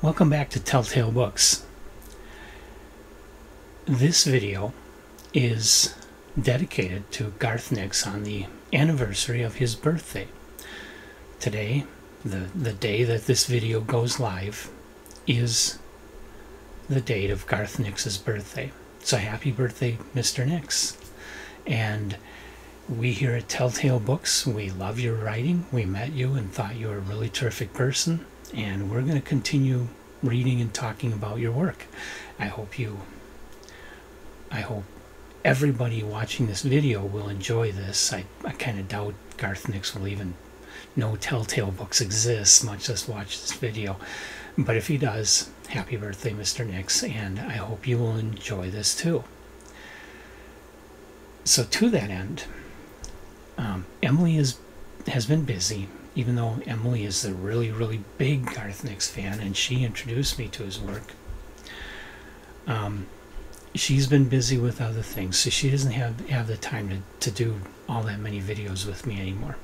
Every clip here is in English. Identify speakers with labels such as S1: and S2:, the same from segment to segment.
S1: Welcome back to Telltale Books. This video is dedicated to Garth Nix on the anniversary of his birthday. Today, the day that this video goes live, is the date of Garth Nix's birthday. So happy birthday, Mr. Nix. And we here at Telltale Books, we love your writing. We met you and thought you were a really terrific person. And we're going to continue reading and talking about your work. I hope everybody watching this video will enjoy this. I kind of doubt Garth Nix will even know Telltale Books exists, much less watch this video. But if he does, happy birthday, Mr. Nix, and I hope you will enjoy this too. So to that end, Emily has been busy, even though Emily is a really, really big Garth Nix fan, and she introduced me to his work. She's been busy with other things, so she doesn't have the time to do all that many videos with me anymore.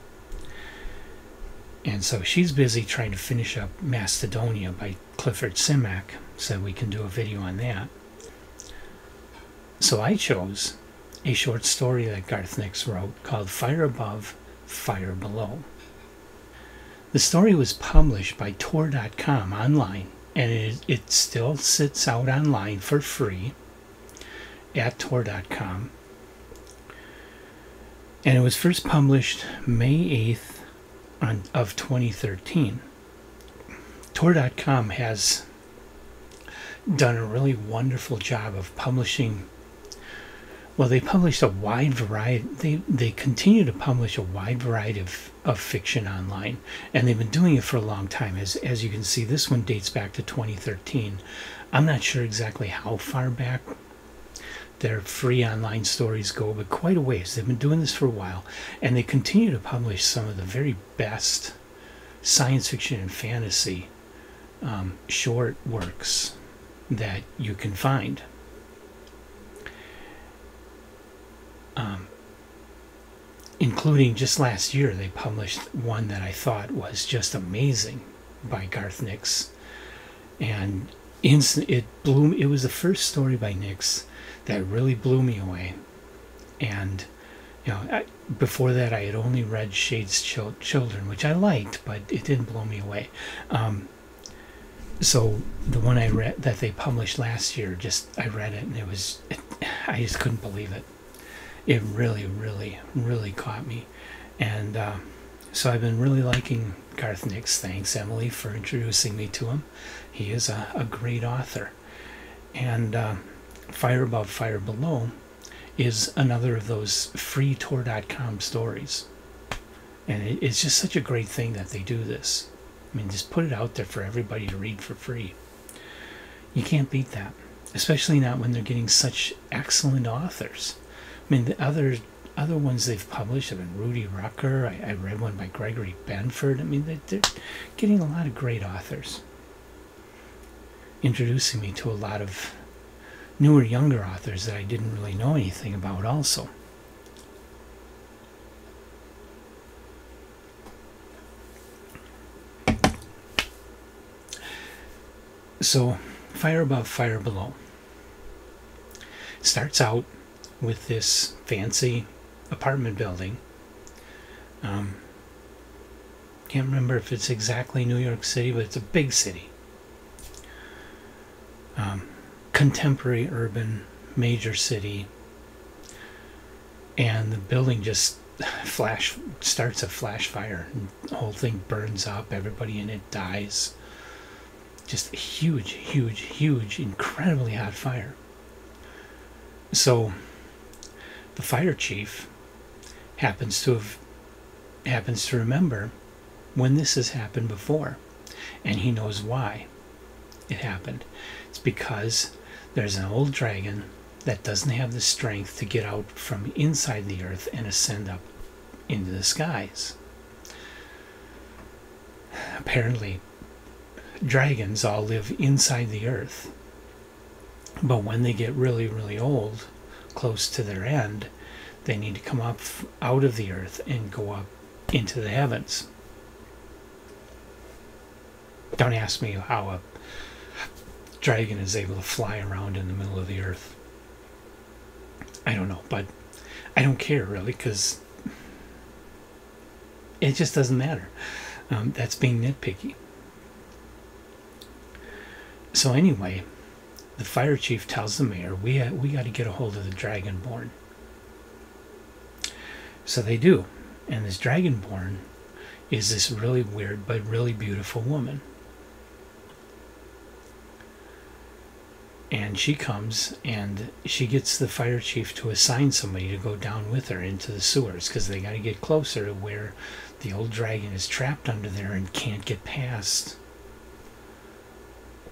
S1: And so she's busy trying to finish up Macedonia by Clifford Simak, so we can do a video on that. So I chose a short story that Garth Nix wrote called Fire Above, Fire Below. The story was published by Tor.com online, and it still sits out online for free at Tor.com. And it was first published May 8th of 2013. Tor.com has done a really wonderful job of publishing. Well, they published a wide variety. They continue to publish a wide variety of fiction online, and they've been doing it for a long time. As you can see, this one dates back to 2013. I'm not sure exactly how far back their free online stories go, but quite a ways. They've been doing this for a while, and they continue to publish some of the very best science fiction and fantasy short works that you can find. Including just last year, they published one that I thought was just amazing by Garth Nix, and it was the first story by Nix that really blew me away. And before that, I had only read Shade's Children, which I liked, but it didn't blow me away. So the one I read that they published last year, I read it, and I just couldn't believe it. It really, really, really caught me. And so I've been really liking Garth Nix. Thanks, Emily, for introducing me to him. He is a great author. And Fire Above, Fire Below is another of those free Tor.com stories. And it's just such a great thing that they do this. I mean, just put it out there for everybody to read for free. You can't beat that, especially not when they're getting such excellent authors. I mean, the other ones they've published have been Rudy Rucker. I read one by Gregory Benford. I mean, they're getting a lot of great authors, introducing me to a lot of newer, younger authors that I didn't really know anything about also. So, Fire Above, Fire Below starts out with this fancy apartment building. Can't remember if it's exactly New York City, but it's a big city. Contemporary, urban, major city. And the building just starts a flash fire. And the whole thing burns up. Everybody in it dies. Just a huge, huge, huge, incredibly hot fire. So the fire chief happens to remember when this has happened before, and he knows why it happened. It's because there's an old dragon that doesn't have the strength to get out from inside the earth and ascend up into the skies. Apparently, dragons all live inside the earth, but when they get really, really old, close to their end, they need to come up out of the earth and go up into the heavens. Don't ask me how dragon is able to fly around in the middle of the earth. I don't know, but I don't care really, because it just doesn't matter. That's being nitpicky. So anyway, the fire chief tells the mayor, we got to get a hold of the dragonborn. So they do, and this dragonborn is this really weird but really beautiful woman. And she comes and she gets the fire chief to assign somebody to go down with her into the sewers, because they got to get closer to where the old dragon is trapped under there and can't get past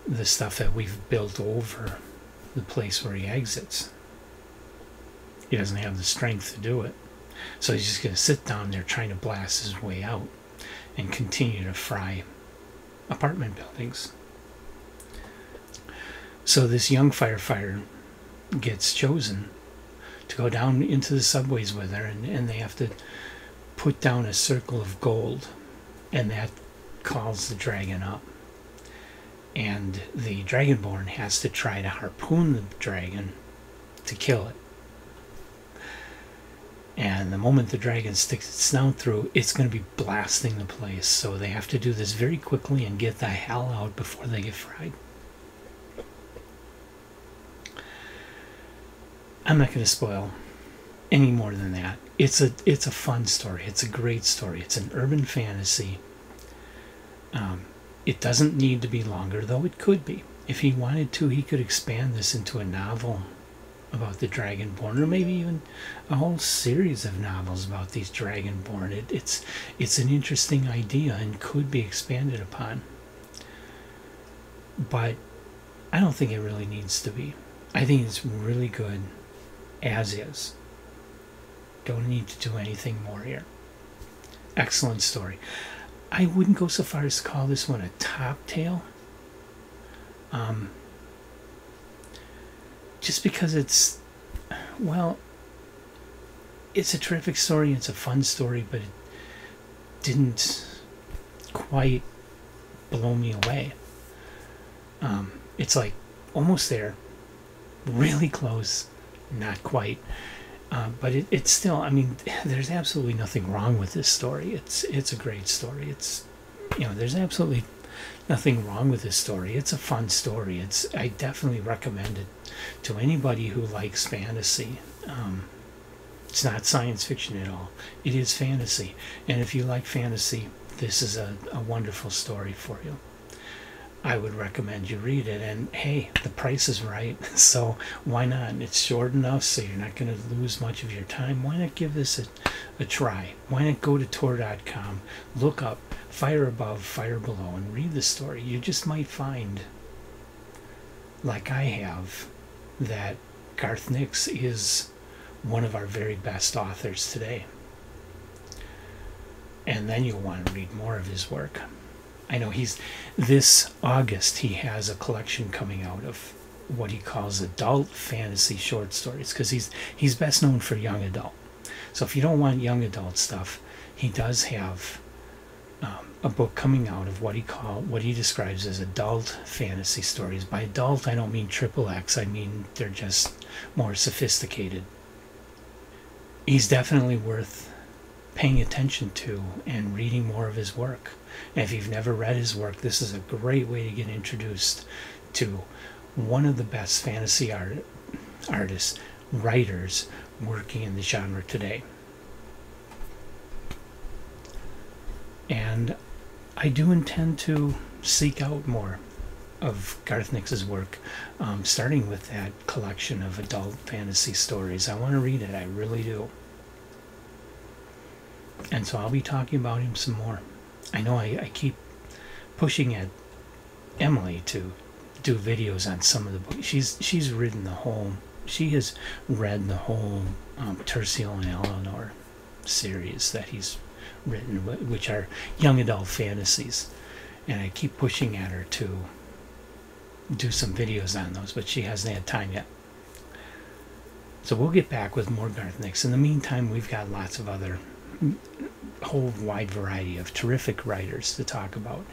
S1: the stuff that we've built over the place where he exits. He doesn't have the strength to do it. So he's just going to sit down there trying to blast his way out and continue to fry apartment buildings. So this young firefighter gets chosen to go down into the subways with her, and they have to put down a circle of gold, and that calls the dragon up. And the dragonborn has to try to harpoon the dragon to kill it. And the moment the dragon sticks its snout through, it's going to be blasting the place. So they have to do this very quickly and get the hell out before they get fried. I'm not going to spoil any more than that. It's a fun story. It's a great story. It's an urban fantasy. It doesn't need to be longer, though it could be. If he wanted to, he could expand this into a novel about the dragonborn, or maybe even a whole series of novels about these dragonborn. It's an interesting idea and could be expanded upon. But I don't think it really needs to be. I think it's really good as is. Don't need to do anything more here. Excellent story. I wouldn't go so far as to call this one a top tale. Just because it's, well, it's a terrific story, it's a fun story, but it didn't quite blow me away. It's like almost there, really close, not quite. But it's still, I mean, there's absolutely nothing wrong with this story. It's a great story. There's absolutely nothing wrong with this story. It's a fun story. I definitely recommend it to anybody who likes fantasy. It's not science fiction at all. It is fantasy. And if you like fantasy, this is a wonderful story for you. I would recommend you read it. And hey, the price is right, so why not? It's short enough so you're not going to lose much of your time. Why not give this a try? Why not go to Tor.com, look up Fire Above, Fire Below, and read the story? You just might find, like I have, that Garth Nix is one of our very best authors today. And then you'll want to read more of his work. I know this August he has a collection coming out of what he calls adult fantasy short stories, because he's best known for young adult. So if you don't want young adult stuff, he does have a book coming out of what he describes as adult fantasy stories. By adult, I don't mean XXX. I mean they're just more sophisticated. He's definitely worth paying attention to and reading more of his work. And if you've never read his work, this is a great way to get introduced to one of the best fantasy artists, writers working in the genre today. And I do intend to seek out more of Garth Nix's work, starting with that collection of adult fantasy stories. I want to read it, I really do. And so I'll be talking about him some more. I know I keep pushing at Emily to do videos on some of the books. She has read the whole Tertial and Eleanor series that he's written, which are young adult fantasies. And I keep pushing at her to do some videos on those, but she hasn't had time yet. So we'll get back with more Garth Nix. In the meantime, we've got lots of other whole wide variety of terrific writers to talk about.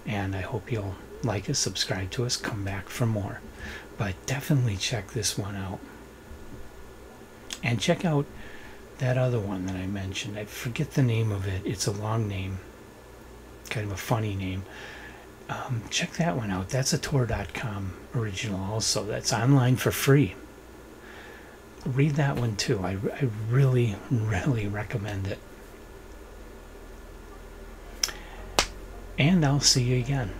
S1: And I hope you'll like us, subscribe to us, come back for more. But definitely check this one out. And check out that other one that I mentioned. I forget the name of it. It's a long name, kind of a funny name. Check that one out. That's a Tor.com original also. That's online for free. Read that one too. I really, really recommend it. And I'll see you again.